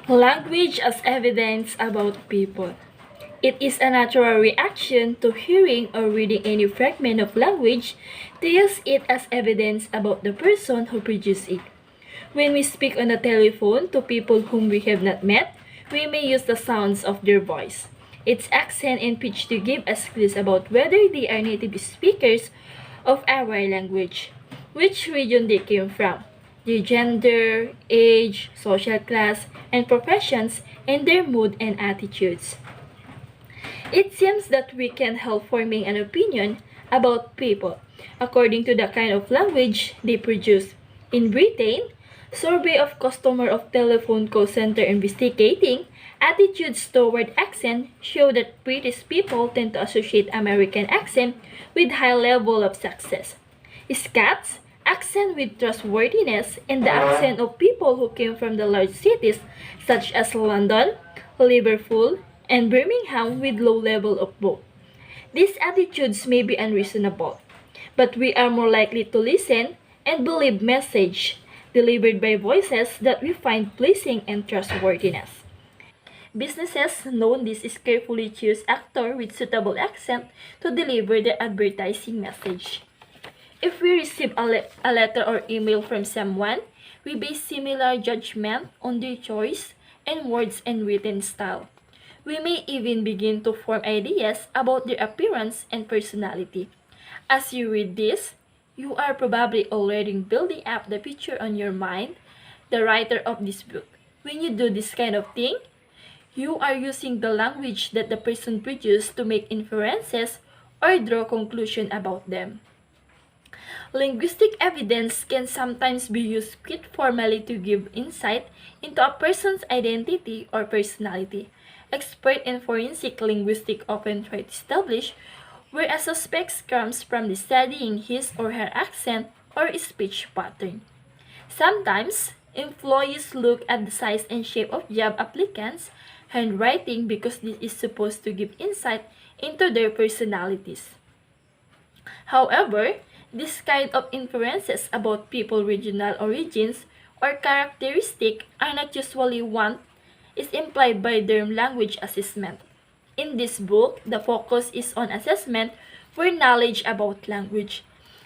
Language as evidence about people. It is a natural reaction to hearing or reading any fragment of language to use it as evidence about the person who produced it. When we speak on the telephone to people whom we have not met, we may use the sounds of their voice, its accent and pitch to give us clues about whether they are native speakers of our language, which region they came from, their gender, age, social class, and professions, and their mood and attitudes. It seems that we can help forming an opinion about people according to the kind of language they produce. In Britain, survey of customer of telephone call center investigating attitudes toward accent show that British people tend to associate American accent with high level of success. Scots accent with trustworthiness and the accent of people who came from the large cities such as London, Liverpool, and Birmingham with low level of both. These attitudes may be unreasonable, but we are more likely to listen and believe message delivered by voices that we find pleasing and trustworthiness. Businesses know this is carefully choose actor with suitable accent to deliver their advertising message. If we receive a letter or email from someone, we base similar judgment on their choice and words and written style. We may even begin to form ideas about their appearance and personality. As you read this, you are probably already building up the picture on your mind, the writer of this book. When you do this kind of thing, you are using the language that the person produced to make inferences or draw conclusion about them. Linguistic evidence can sometimes be used quite formally to give insight into a person's identity or personality. Experts in forensic linguistics often try to establish where a suspect comes from the studying his or her accent or speech pattern. Sometimes, employees look at the size and shape of job applicants' handwriting because this is supposed to give insight into their personalities. However, this kind of inferences about people's regional origins or characteristic are not usually what is implied by their language assessment. In this book, the focus is on assessment for knowledge about language.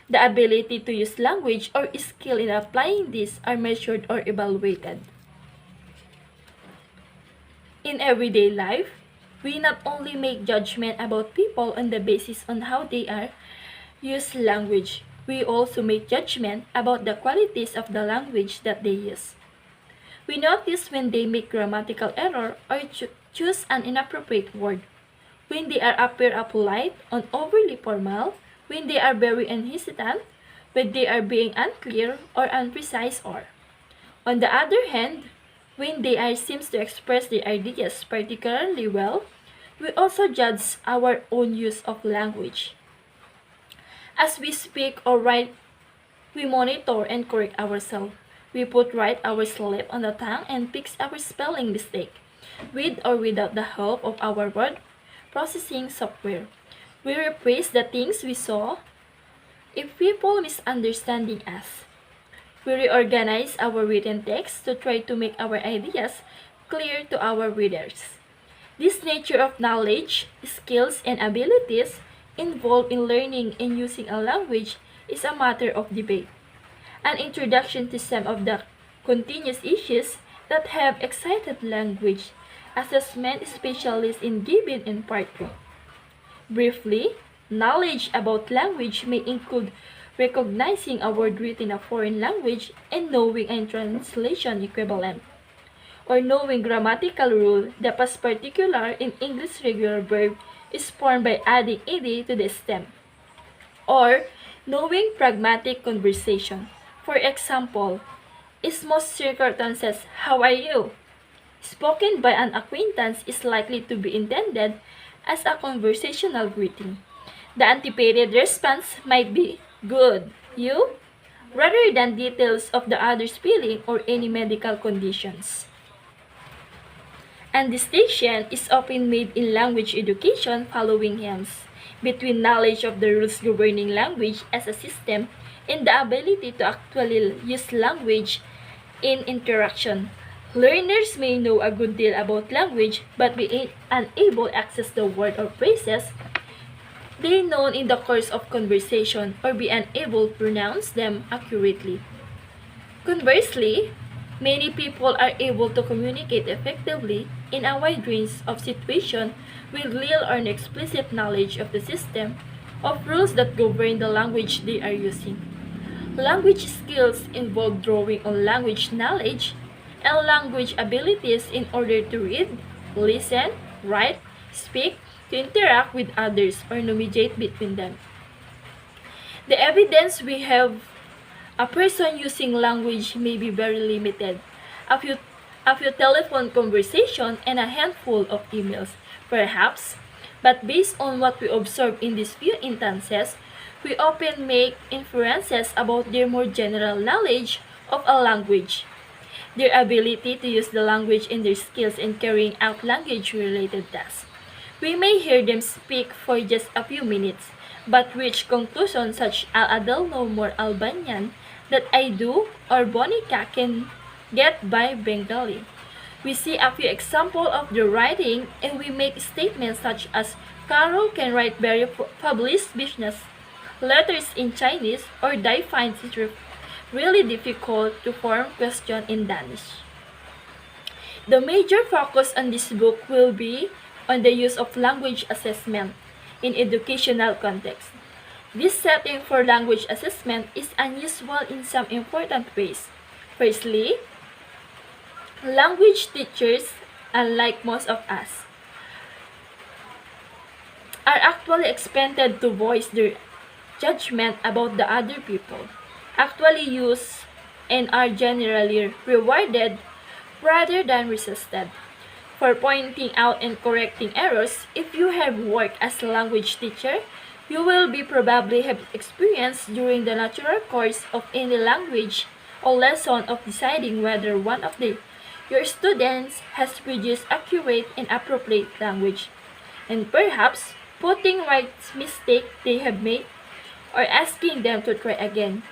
The ability to use language or skill in applying this are measured or evaluated. In everyday life, we not only make judgment about people on the basis on how they are use language, we also make judgment about the qualities of the language that they use. We notice when they make grammatical error or choose an inappropriate word, when they are appear polite or overly formal, when they are very hesitant, when they are being unclear or unprecise or. On the other hand, when they are seems to express their ideas particularly well, we also judge our own use of language. As we speak or write, we monitor and correct ourselves. We put right our slip on the tongue and fix our spelling mistake, with or without the help of our word processing software. We rephrase the things we saw if people misunderstanding us. We reorganize our written text to try to make our ideas clear to our readers. This nature of knowledge, skills, and abilities involved in learning and using a language is a matter of debate. An introduction to some of the continuous issues that have excited language assessment specialists in given in part 2. Briefly, knowledge about language may include recognizing a word written in a foreign language and knowing a translation equivalent, or knowing grammatical rule. The past particular in English regular verb is formed by adding ed to the stem, or knowing pragmatic conversation. For example, is most circumstances, "How are you?" spoken by an acquaintance is likely to be intended as a conversational greeting. The anticipated response might be, "Good, you?" rather than details of the other's feeling or any medical conditions. And distinction is often made in language education following hence between knowledge of the rules governing language as a system and the ability to actually use language in interaction. Learners may know a good deal about language but be unable to access the word or phrases they know in the course of conversation or be unable to pronounce them accurately. Conversely, many people are able to communicate effectively in a wide range of situations with little or no explicit knowledge of the system of rules that govern the language they are using. Language skills involve drawing on language knowledge and language abilities in order to read, listen, write, speak, to interact with others or mediate between them. The evidence we have a person using language may be very limited. A few, a few telephone conversations and a handful of emails, perhaps, but based on what we observe in these few instances, we often make inferences about their more general knowledge of a language, their ability to use the language and their skills in carrying out language-related tasks. We may hear them speak for just a few minutes, but reach conclusions such as I don't know more Albanian that I do or Bonica can get by Bengali. We see a few examples of their writing and we make statements such as Carol can write very published business letters in Chinese or Dai finds it really difficult to form question in Danish. The major focus on this book will be on the use of language assessment in educational context. This setting for language assessment is unusual in some important ways. Firstly, language teachers, unlike most of us, are actually expected to voice their judgment about the other people, actually use and are generally rewarded rather than resisted. For pointing out and correcting errors, if you have worked as a language teacher, you will be probably have experienced during the natural course of any language or lesson of deciding whether one of your students has produced accurate and appropriate language, and perhaps putting right mistake they have made or asking them to try again.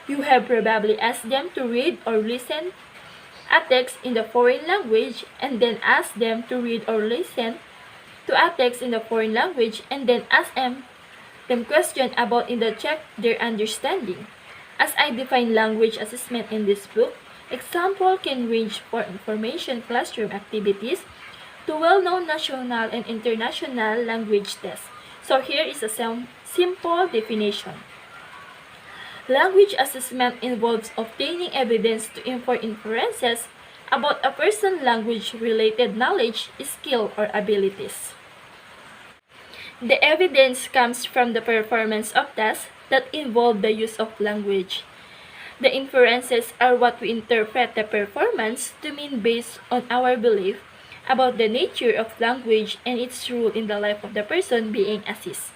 You have probably asked them to read or listen a text in the foreign language and then ask them to read or listen to a text in the foreign language and then ask them question about in the check their understanding. As I define language assessment in this book, example can range from information classroom activities to well-known national and international language tests. So here is a simple definition. Language assessment involves obtaining evidence to inform inferences about a person's language-related knowledge, skill, or abilities. The evidence comes from the performance of tasks that involve the use of language. The inferences are what we interpret the performance to mean based on our belief about the nature of language and its role in the life of the person being assessed.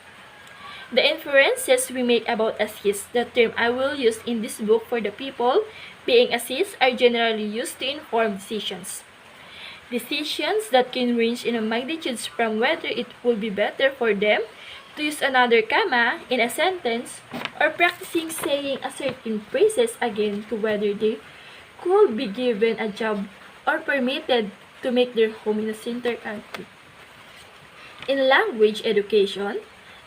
The inferences we make about assist, the term I will use in this book for the people being assist, are generally used to inform decisions. Decisions that can range in magnitudes from whether it would be better for them to use another comma in a sentence or practicing saying a certain phrases again to whether they could be given a job or permitted to make their home in a center country. In language education,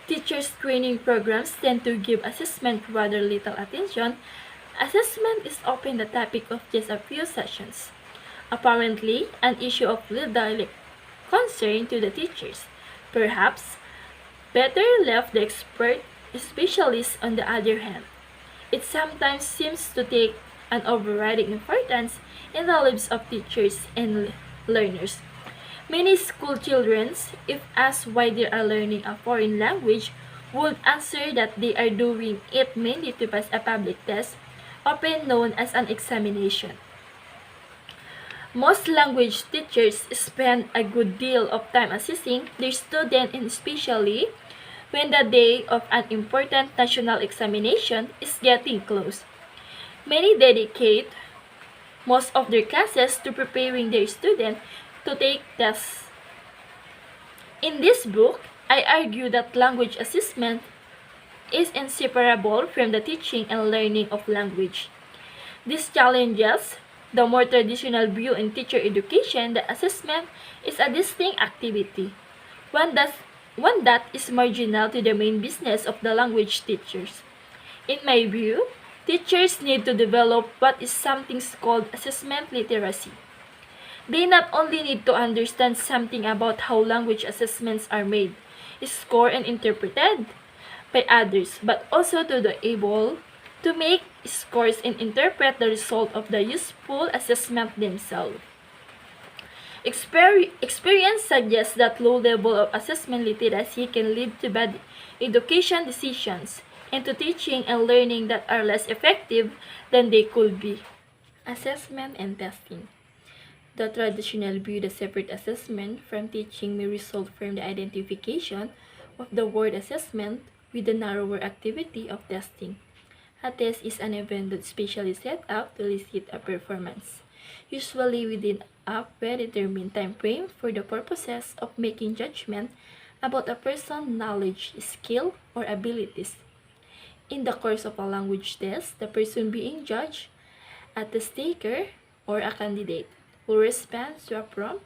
teachers' training programs tend to give assessment rather little attention. Assessment is often the topic of just a few sessions, apparently an issue of little concern to the teachers. Perhaps better left the expert specialists on the other hand. It sometimes seems to take an overriding importance in the lives of teachers and learners. Many school children, if asked why they are learning a foreign language, would answer that they are doing it mainly to pass a public test, often known as an examination. Most language teachers spend a good deal of time assessing their students, and especially when the day of an important national examination is getting close. Many dedicate most of their classes to preparing their students to take tests. In this book, I argue that language assessment is inseparable from the teaching and learning of language. These challenges The more traditional view in teacher education that assessment is a distinct activity, one that, one that is marginal to the main business of the language teachers. In my view, teachers need to develop what is something called assessment literacy. They not only need to understand something about how language assessments are made, scored, and interpreted by others, but also to be able to make scores and interpret the result of the useful assessment themselves. Experience suggests that low level of assessment literacy can lead to bad education decisions and to teaching and learning that are less effective than they could be. Assessment and testing. The traditional view that separate assessment from teaching may result from the identification of the word assessment with the narrower activity of testing. A test is an event that's specially set up to elicit a performance, usually within a predetermined time frame for the purposes of making judgment about a person's knowledge, skill, or abilities. In the course of a language test, the person being judged, a test taker, or a candidate, will respond to a prompt,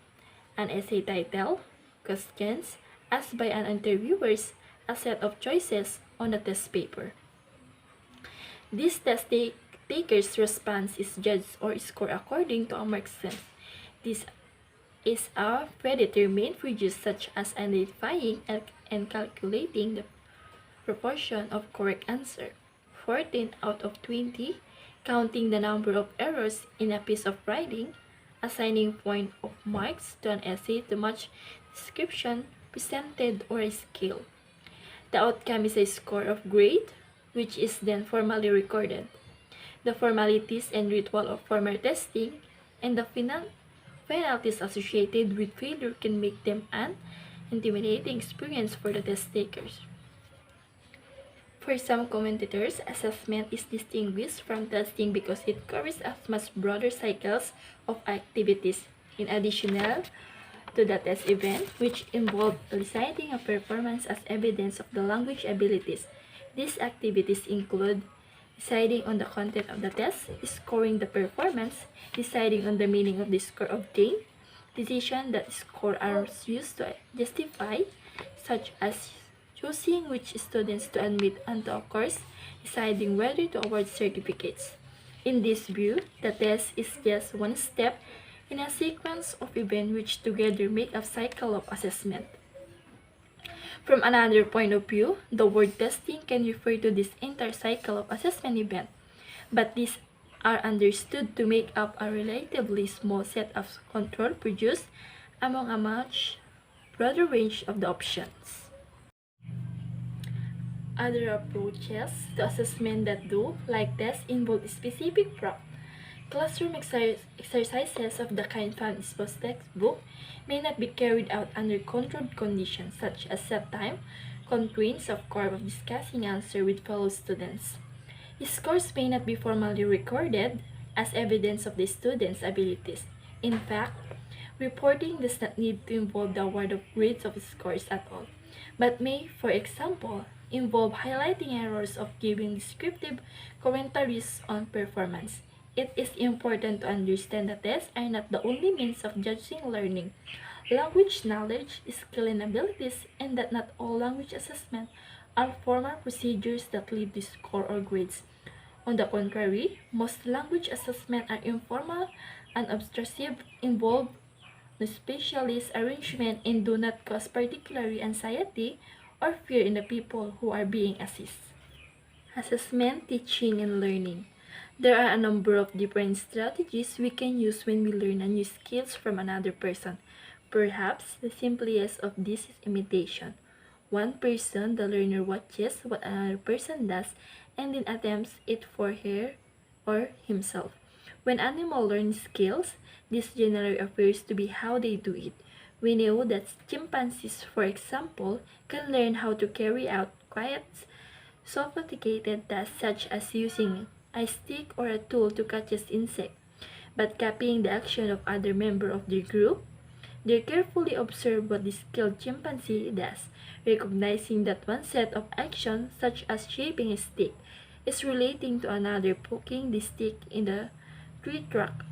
an essay title, questions asked by an interviewers, a set of choices on a test paper. This taker's response is judged or scored according to a mark system. This is a predetermined figures such as identifying and calculating the proportion of correct answer, 14 out of 20, counting the number of errors in a piece of writing, assigning point of marks to an essay to match description presented, or a scale. The outcome is a score of grade, which is then formally recorded. The formalities and ritual of formal testing and the penalties associated with failure can make them an intimidating experience for the test takers. For some commentators, assessment is distinguished from testing because it covers a much broader cycles of activities. In addition to the test event, which involve eliciting a performance as evidence of the language abilities, these activities include deciding on the content of the test, scoring the performance, deciding on the meaning of the score obtained, decisions that score are used to justify, such as choosing which students to admit onto a course, deciding whether to award certificates. In this view, the test is just one step in a sequence of events which together make a cycle of assessment. From another point of view, the word testing can refer to this entire cycle of assessment event, but these are understood to make up a relatively small set of control produced among a much broader range of the options. Other approaches to assessment that do, like tests, involve specific classroom exercises of the kind found in sports textbook may not be carried out under controlled conditions such as set time, constraints of curve of discussing answer with fellow students. Scores may not be formally recorded as evidence of the student's abilities. In fact, reporting does not need to involve the award of grades of scores at all, but may, for example, involve highlighting errors of giving descriptive commentaries on performance. It is important to understand that tests are not the only means of judging learning, language knowledge, skill, and abilities, and that not all language assessments are formal procedures that lead to score or grades. On the contrary, most language assessments are informal and obtrusive, involve no specialist arrangement, and do not cause particular anxiety or fear in the people who are being assessed. Assessment, teaching, and learning. There are a number of different strategies we can use when we learn a new skills from another person. Perhaps the simplest of these is imitation. One person, the learner, watches what another person does and then attempts it for her or himself. When animals learn skills, this generally appears to be how they do it. We know that chimpanzees, for example, can learn how to carry out quiet, sophisticated tasks such as using a stick or a tool to catch an insect, but copying the action of other members of their group. They carefully observe what the skilled chimpanzee does, recognizing that one set of actions, such as shaping a stick, is relating to another, poking the stick in the tree trunk,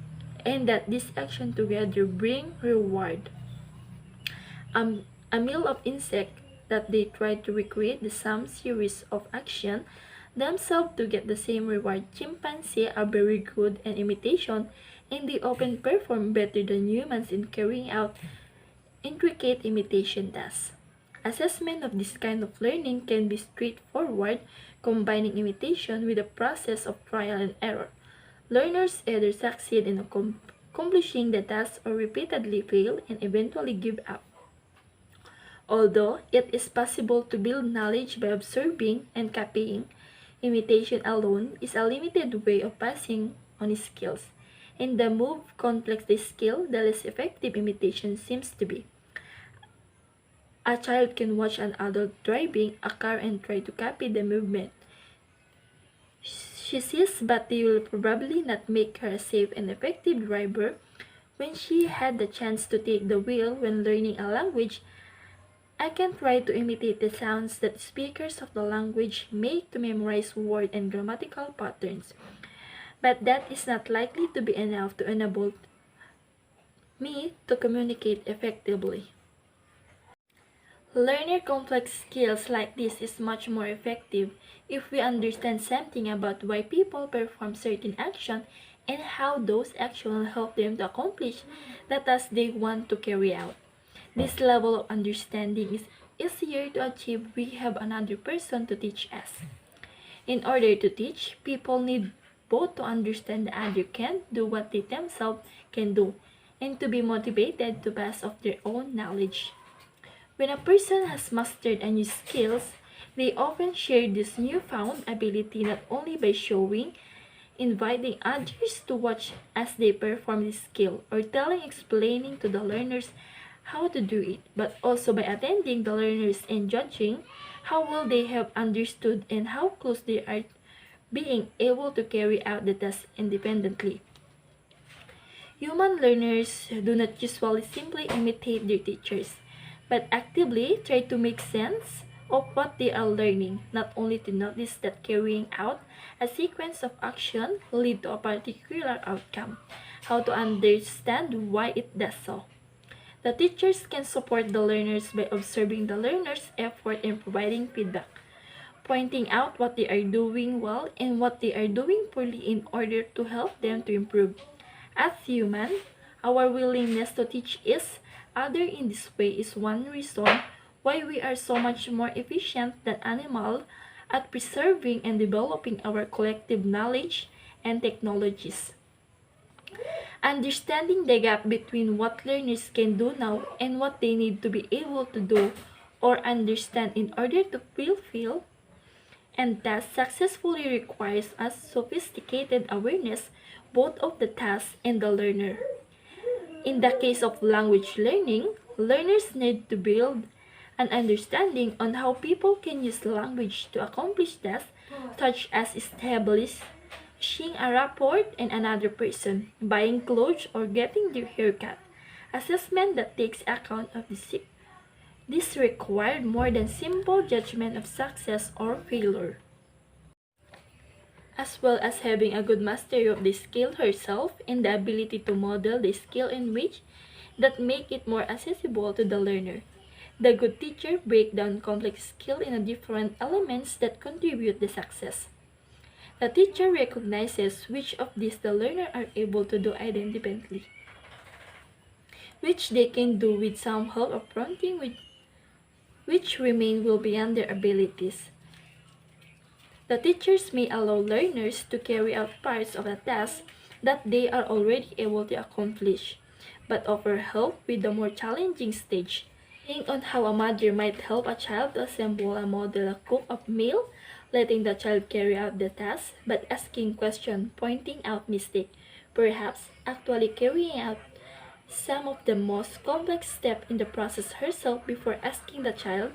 and that this action together bring reward. A meal of insect that they try to recreate the same series of action themselves to get the same reward. Chimpanzees are very good at imitation, and they often perform better than humans in carrying out intricate imitation tasks. Assessment of this kind of learning can be straightforward, combining imitation with the process of trial and error. Learners either succeed in accomplishing the task or repeatedly fail and eventually give up. Although it is possible to build knowledge by observing and copying, imitation alone is a limited way of passing on skills. And the more complex the skill, the less effective imitation seems to be. A child can watch an adult driving a car and try to copy the movement she sees, but they will probably not make her a safe and effective driver. When she had the chance to take the wheel when learning a language, I can try to imitate the sounds that speakers of the language make to memorize word and grammatical patterns. But that is not likely to be enough to enable me to communicate effectively. Learning complex skills like this is much more effective if we understand something about why people perform certain actions and how those actions help them to accomplish the task they want to carry out. This level of understanding is easier to achieve if we have another person to teach us. In order to teach, people need both to understand the other can do what they themselves can do and to be motivated to pass off their own knowledge. When a person has mastered a new skills, they often share this newfound ability not only by inviting others to watch as they perform this skill, or explaining to the learners how to do it, but also by attending the learners and judging how well they have understood and how close they are being able to carry out the task independently. Human learners do not usually simply imitate their teachers, but actively try to make sense of what they are learning, not only to notice that carrying out a sequence of action will lead to a particular outcome, how to understand why it does so. The teachers can support the learners by observing the learner's effort and providing feedback, pointing out what they are doing well and what they are doing poorly in order to help them to improve. As humans, our willingness to teach is other in this way is one reason why we are so much more efficient than animals at preserving and developing our collective knowledge and technologies. Understanding the gap between what learners can do now and what they need to be able to do or understand in order to fulfill and thus successfully requires a sophisticated awareness both of the task and the learner. In the case of language learning, learners need to build an understanding on how people can use language to accomplish tasks such as establishing a rapport and another person, buying clothes, or getting their hair cut. Assessment that takes account of this required more than simple judgment of success or failure, as well as having a good mastery of the skill herself and the ability to model the skill in which that make it more accessible to the learner. The good teacher breaks down complex skill into different elements that contribute to success. The teacher recognizes which of these the learner are able to do independently, which they can do with some help of prompting, which remain will beyond their abilities. The teachers may allow learners to carry out parts of a task that they are already able to accomplish, but offer help with the more challenging stage. Think on how a mother might help a child to assemble a model a cook of meal, letting the child carry out the task, but asking questions, pointing out mistakes, perhaps actually carrying out some of the most complex steps in the process herself before asking the child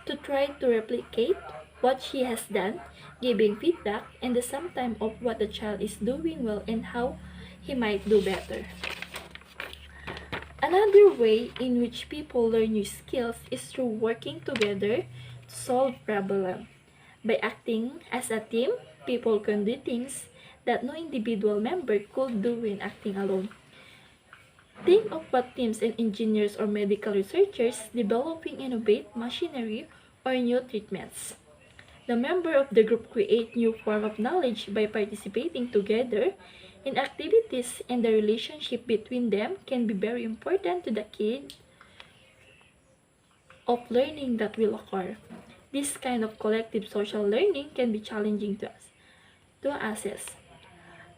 to try to replicate what she has done, giving feedback and the sometime of what the child is doing well and how he might do better. Another way in which people learn new skills is through working together to solve problems. By acting as a team, people can do things that no individual member could do when acting alone. Think of what teams and engineers or medical researchers developing innovative machinery or new treatments. The member of the group create new form of knowledge by participating together in activities, and the relationship between them can be very important to the kid of learning that will occur. This kind of collective social learning can be challenging to assess,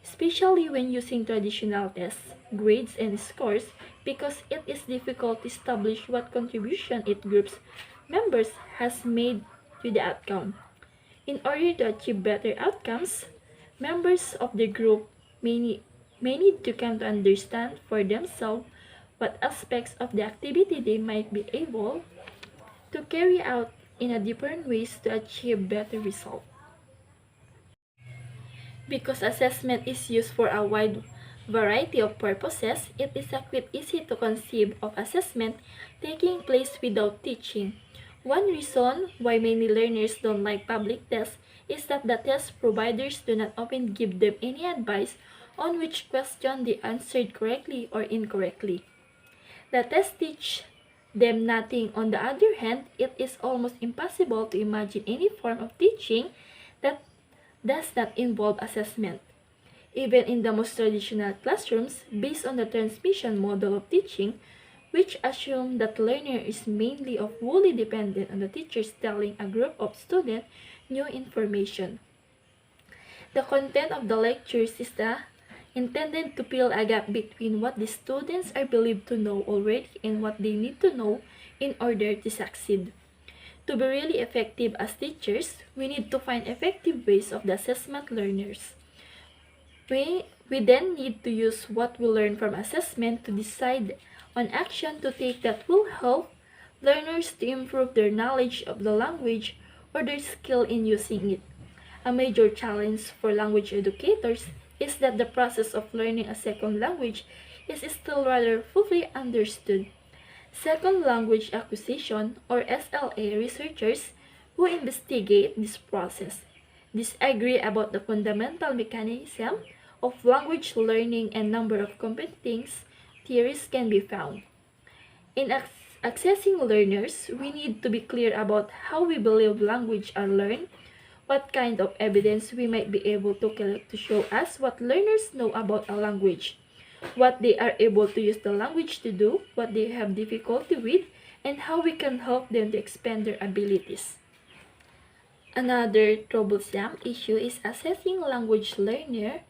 especially when using traditional tests, grades, and scores, because it is difficult to establish what contribution each group's members has made to the outcome. In order to achieve better outcomes, members of the group may need to come to understand for themselves what aspects of the activity they might be able to carry out in a different ways to achieve better results. Because assessment is used for a wide variety of purposes, it is a bit easy to conceive of assessment taking place without teaching. One reason why many learners don't like public tests is that the test providers do not often give them any advice on which question they answered correctly or incorrectly. The test teach them nothing. On the other hand, it is almost impossible to imagine any form of teaching that does not involve assessment. Even in the most traditional classrooms, based on the transmission model of teaching, which assume that learner is mainly or wholly dependent on the teachers telling a group of students new information. The content of the lectures is intended to fill a gap between what the students are believed to know already and what they need to know in order to succeed. To be really effective as teachers, we need to find effective ways of the assessment learners. We then need to use what we learn from assessment to decide on action to take that will help learners to improve their knowledge of the language or their skill in using it. A major challenge for language educators is that the process of learning a second language is still rather fully understood. Second language acquisition, or SLA researchers who investigate this process disagree about the fundamental mechanism of language learning, and number of competing theories can be found. In accessing learners, we need to be clear about how we believe language are learned, what kind of evidence we might be able to collect to show us what learners know about a language, what they are able to use the language to do, what they have difficulty with, and how we can help them to expand their abilities. Another troublesome issue is assessing language learner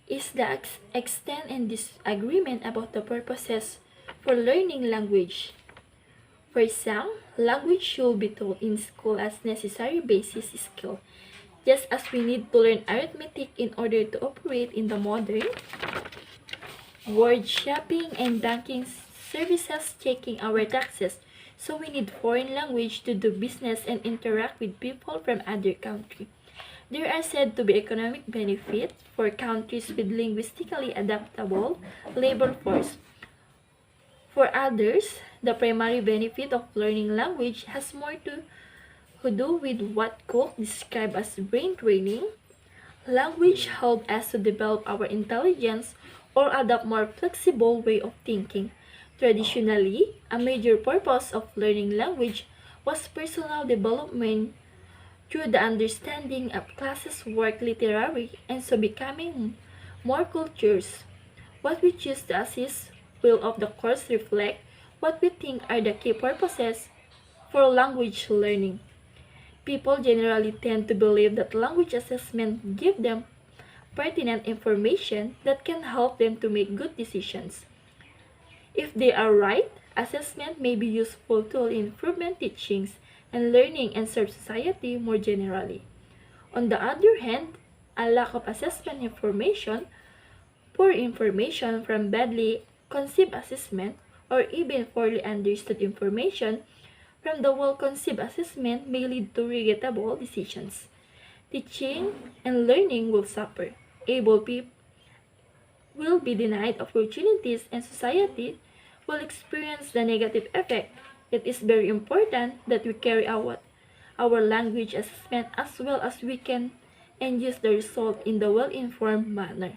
is the extent and disagreement about the purposes for learning language. For some, language should be taught in school as necessary basis skill, just as we need to learn arithmetic in order to operate in the modern world, shopping and banking services, checking our taxes. So we need foreign language to do business and interact with people from other countries. There are said to be economic benefits for countries with linguistically adaptable labor force. For others, the primary benefit of learning language has more to do with what Cook described as brain training. Language helps us to develop our intelligence or adopt more flexible way of thinking. Traditionally, a major purpose of learning language was personal development through the understanding of classes work literary and so becoming more cultures. What we choose to assist will of the course reflect what we think are the key purposes for language learning. People generally tend to believe that language assessment give them pertinent information that can help them to make good decisions. If they are right, assessment may be useful tool in improvement teachings and learning and serve society more generally. On the other hand, a lack of assessment information, poor information from badly conceived assessment, or even poorly understood information from the well-conceived assessment may lead to regrettable decisions. Teaching and learning will suffer. Able people will be denied opportunities and society will experience the negative effect. It is very important that we carry out our language assessment as well as we can and use the result in the well-informed manner.